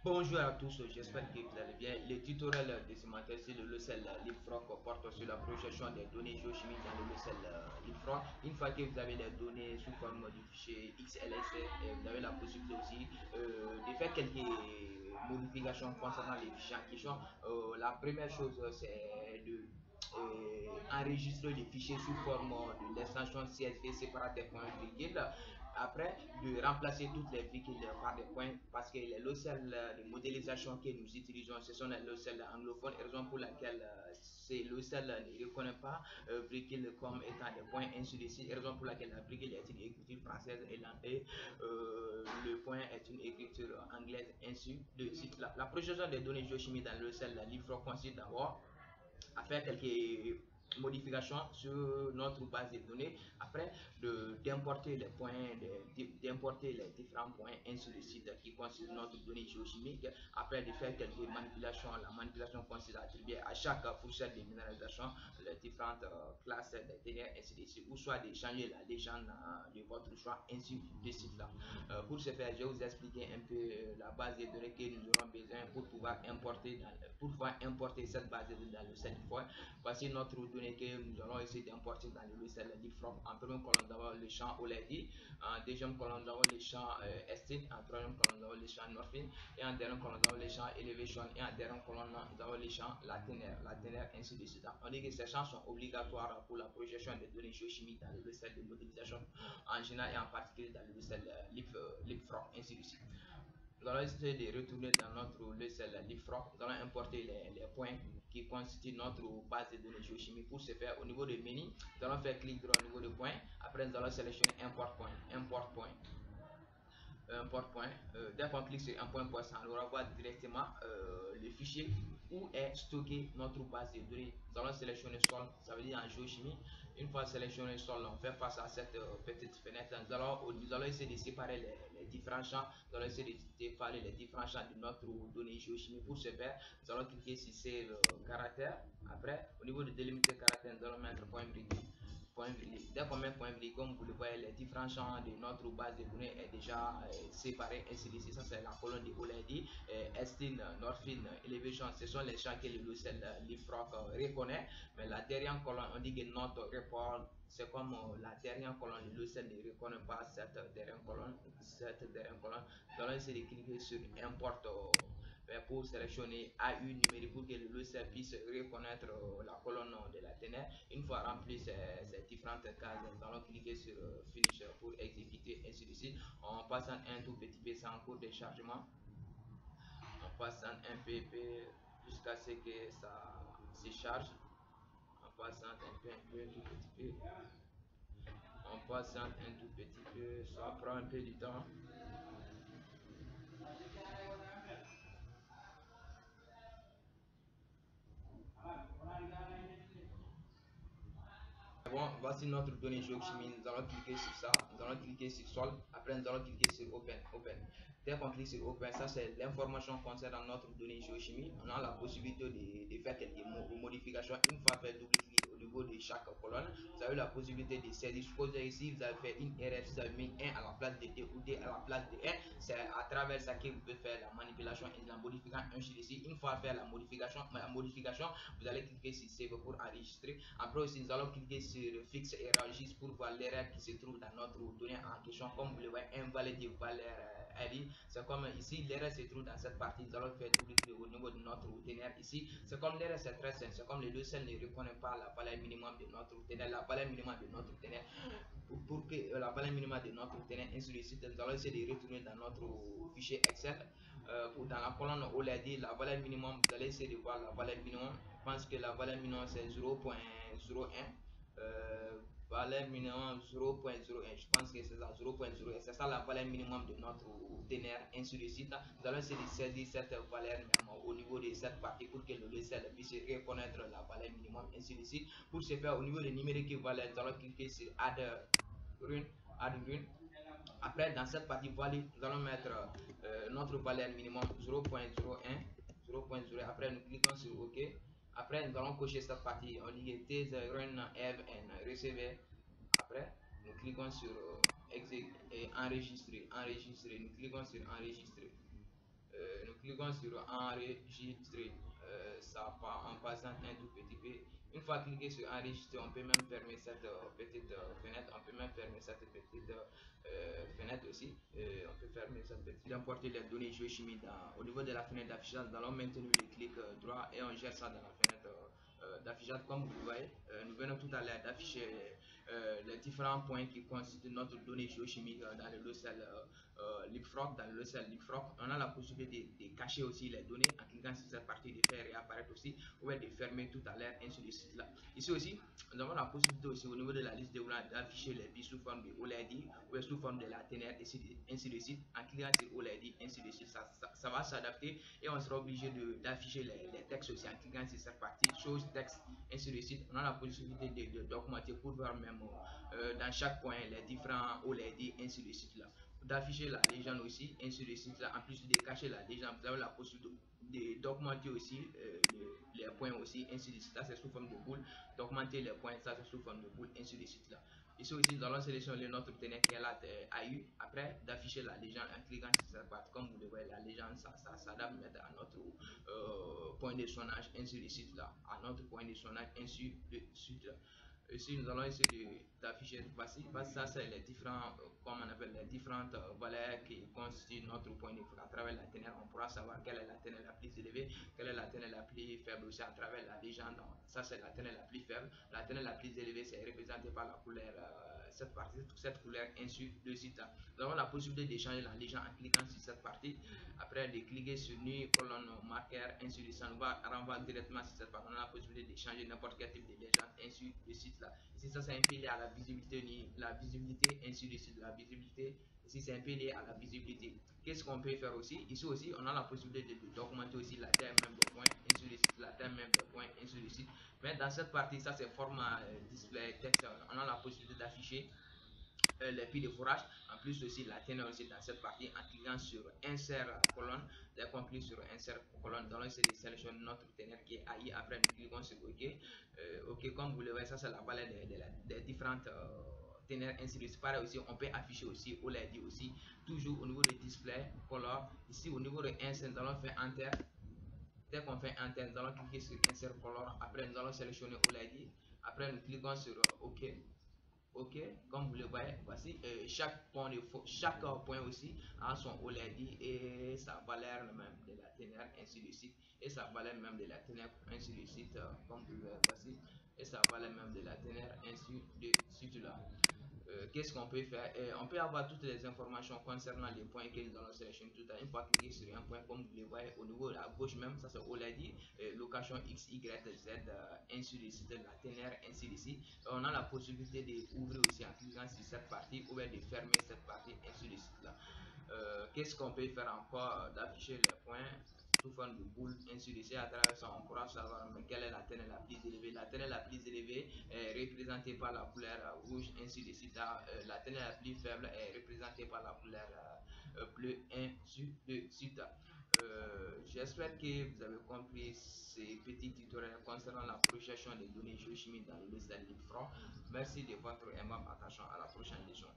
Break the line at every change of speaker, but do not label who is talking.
Bonjour à tous, j'espère que vous allez bien. Le tutoriel de ce matin sur le logiciel LeapFrog porte sur la projection des données géochimiques dans le logiciel LeapFrog. Une fois que vous avez les données sous forme de fichier XLSX, vous avez la possibilité aussi de faire quelques modifications concernant les fichiers en question. La première chose, c'est de enregistrer les fichiers sous forme de l'extension CSV séparate des points virgule. Après, de remplacer toutes les virgules par des points parce que les logiciels de modélisation que nous utilisons, ce sont les logiciels anglophones, raison pour laquelle ces logiciels ne reconnaissent pas virgule comme étant des points, ainsi de suite, raison pour laquelle la virgule est une écriture française et le point est une écriture anglaise, ainsi de suite. La projection des données géochimiques dans le logiciel LeapFrog consiste d'abord à faire quelques modifications sur notre base de données après d'importer les points d'importer les différents points ainsi de suite qui constituent notre donnée géochimique après de faire quelques manipulations. La manipulation consiste à attribuer à chaque fourchette de minéralisation les différentes classes des ténèbres ainsi de suite ou soit de changer la légende de votre choix ainsi de suite là. Pour ce faire, je vais vous expliquer un peu la base de données que nous aurons besoin pour pouvoir importer cette base de données dans le logiciel LeapFrog. Voici notre donnée que nous allons essayer d'importer dans le logiciel LeapFrog. En première colonne, nous avons le champ OLED. En deuxième colonne, nous avons le champ Estin. En troisième colonne, nous avons le champ Norfin. Et en dernière colonne, nous avons le champ Elevation. Et en dernière colonne, nous avons le champ Latenaire, ainsi de suite. On dit que ces champs sont obligatoires pour la projection des données géochimiques dans le logiciel de modélisation en général et en particulier dans le logiciel LeapFrog, ainsi de suite. Nous allons essayer de retourner dans notre logiciel LeapFrog. Nous allons importer les points qui constituent notre base de données géochimiques. Pour ce faire, au niveau de menu, nous allons faire clic droit au niveau de points. Après, nous allons sélectionner import point. Point. Dès qu'on clique sur un point poisson, on va voir directement le fichier où est stocké notre base de données. Nous allons sélectionner sol, ça veut dire en géochimie. Une fois sélectionné sol, on fait face à cette petite fenêtre. Nous allons essayer de séparer les différents champs. Nous allons essayer de séparer les différents champs de notre donnée géochimie. Pour ce faire, nous allons cliquer sur Save caractère. Après, au niveau de délimiter caractère, nous allons mettre point virgule. Dès qu'on met point virgule, comme vous le voyez, les différents champs de notre base de données est déjà séparé ainsi de suite. Ça, c'est la colonne de OLED, Estin, Norfin, Elevation. Ce sont les champs que le logiciel LeapFrog reconnaît. Mais la dernière colonne, on dit que notre report, c'est comme la dernière colonne, le logiciel ne reconnaît pas cette dernière colonne. Nous allons essayer de cliquer sur Import pour sélectionner AU numérique pour que le logiciel puisse reconnaître la colonne de la ténèbre. Une fois rempli ces différentes cases, nous allons cliquer sur Finish pour exécuter ainsi de suite. On passe un tout petit peu ça en cours de chargement. On passe un peu jusqu'à ce que ça se charge. On passe un tout petit peu. On passe un tout petit peu. Ça prend un peu du temps. Bon, voici notre donnée géochimie. Nous allons cliquer sur ça. Nous allons cliquer sur Sol. Après, nous allons cliquer sur Open. Dès qu'on clique sur Open, ça c'est l'information concernant notre donnée géochimie. On a la possibilité de faire quelques modifications. Une fois fait double clic au niveau de chaque colonne, vous avez la possibilité de saisir. Suppose ici, vous avez fait une erreur, vous avez mis 1 à la place de 2 ou 2 à la place de 1. C'est à travers ça que vous pouvez faire la manipulation et la modification un sur ici. Une fois fait la modification, vous allez cliquer sur Save pour enregistrer. Après aussi, nous allons cliquer sur Fixe et Enregistre pour voir l'erreur qui se trouve dans notre donnée en question. Comme vous le voyez, invalidé valeur ID. C'est comme ici, l'erreur se trouve dans cette partie. Nous allons faire double clic au niveau de notre ténèbre ici. C'est comme l'erreur, c'est très simple. C'est comme les deux celles ne reconnaissent pas la valeur minimum de notre ténèbre. La valeur minimum de notre ténèbre. Pour que la valeur minimum de notre ténèbre, ainsi de suite, nous allons essayer de retourner dans notre fichier Excel. Dans la colonne OLED, la valeur minimum, vous allez essayer de voir la valeur minimum. Je pense que la valeur minimum c'est 0.01. Valeur minimum 0.01, je pense que c'est ça, 0.01, c'est ça la valeur minimum de notre ténèbre, ainsi de suite. Nous allons essayer de saisir cette valeur même au niveau de cette partie pour que le logiciel puisse reconnaître la valeur minimum, ainsi de suite. Pour ce faire, au niveau des numériques valeurs, nous allons cliquer sur Rune, Add Rune. Après, dans cette partie value, nous allons mettre notre valeur minimum 0.01, 0.0. Après, nous cliquons sur OK. Après, nous allons cocher cette partie. On dit que Test Run Have and Receive. Après, nous cliquons sur enregistrer. Nous cliquons sur enregistrer. Nous cliquons sur enregistrer. Ça part en passant un tout petit peu. Une fois cliqué sur enregistrer, on peut même fermer cette petite fenêtre. On peut même fermer cette petite fenêtre aussi. On peut fermer cette petite. Importer les données géochimiques au niveau de la fenêtre d'affichage. Nous allons maintenir le clic droit et on gère ça dans la fenêtre d'affichage. Comme vous voyez, nous venons tout à l'heure d'afficher les différents points qui constituent notre donnée géochimique dans le logiciel LeapFrog. Dans le logiciel LeapFrog, on a la possibilité de cacher aussi les données en cliquant sur cette partie, de faire réapparaître aussi, ou bien de fermer tout à l'heure, ainsi de suite là. Ici aussi, nous avons la possibilité aussi au niveau de la liste de roulant d'afficher les pistes sous forme de OLED ou bien sous forme de la ténère, ainsi de suite. En cliquant sur OLED, ainsi de suite, ça va s'adapter et on sera obligé d'afficher les textes aussi en cliquant sur cette partie, chose texte, ainsi de suite. On a la possibilité d'augmenter pour voir même dans chaque point les différents OLED, ainsi de suite là, d'afficher la légende aussi, ainsi de suite là. En plus de cacher la légende, vous avez la possibilité d'augmenter aussi les points aussi, ainsi de suite. Ça c'est sous forme de boule, d'augmenter les points, ça c'est sous forme de boule, ainsi de suite là. Ici aussi, nous allons sélectionner notre obtenir qui est là AU, après d'afficher la légende en cliquant sur cette partie. Comme vous le voyez, la légende, ça s'adapte à notre point de sonnage, ainsi de suite là, à notre point de sonnage, ainsi de suite là. Ici, nous allons essayer d'afficher, voici, ça c'est les différents, comme on appelle les différentes valeurs qui constituent notre point de vue à travers la ténèbre. On pourra savoir quelle est la ténèbre la plus élevée, quelle est la ténèbre la plus faible aussi à travers la légende. Ça c'est la ténèbre la plus faible. La ténèbre la plus élevée c'est représenté par la couleur, cette partie, cette couleur, ainsi de suite. Nous avons la possibilité d'échanger la légende en cliquant sur cette partie. Après de cliquer sur nu, colonne, marqueur, ainsi de suite. Ça nous va renvoyer directement sur cette partie. On a la possibilité d'échanger n'importe quel type de légende, ainsi de suite là. Ici, ça c'est un peu lié à la visibilité, ainsi de suite, la visibilité. Ici, c'est un peu lié à la visibilité. Qu'est-ce qu'on peut faire aussi? Ici aussi, on a la possibilité d'augmenter aussi la taille même des points, ainsi de suite, la taille même des points, ainsi de suite. Mais dans cette partie, ça c'est format display texte. On a la possibilité d'afficher les pieds de fourrage. En plus aussi, la teneur aussi dans cette partie en cliquant sur insert colonne. Dès qu'on clique sur insert colonne, dans le de sélectionner notre teneur qui est AI. Après, nous cliquons sur OK. OK, comme vous le voyez, ça c'est la palette des différentes teneurs, ainsi de suite. Pareil aussi, on peut afficher aussi OLED aussi, toujours au niveau de display color. Ici, au niveau de insert, nous allons faire enter. Dès qu'on fait enter, nous allons cliquer sur insert color. Après, nous allons sélectionner OLED. Après, nous cliquons sur OK. Ok, comme vous le voyez, voici chaque point aussi a son OLED et sa valeur même de la ténère, ainsi de suite, et sa valeur même de la ténère, ainsi de suite, comme vous le voyez, voici, et sa valeur même de la ténère, ainsi de suite là. Qu'est-ce qu'on peut faire? On peut avoir toutes les informations concernant les points que nous allons sélectionner tout à l'heure. Une fois cliquer sur un point, comme vous le voyez au niveau de la gauche même, ça c'est OLED, location X, Y, Z, ainsi de suite, la ténère, ainsi de suite. On a la possibilité d'ouvrir aussi en cliquant sur cette partie ou bien de fermer cette partie, ainsi de suite là. Qu'est-ce qu'on peut faire encore? D'afficher les points sous forme de boule, ainsi de suite. À travers ça, on pourra savoir quelle est la ténère la plus élevée. La ténère la plus élevée est représentée par la couleur rouge, ainsi de suite. La ténère la plus faible est représentée par la couleur bleue, ainsi de suite. J'espère que vous avez compris ces petits tutoriels concernant la projection des données géochimiques dans le logiciel LeapFrog. Merci de votre aimable attention. À la prochaine leçon.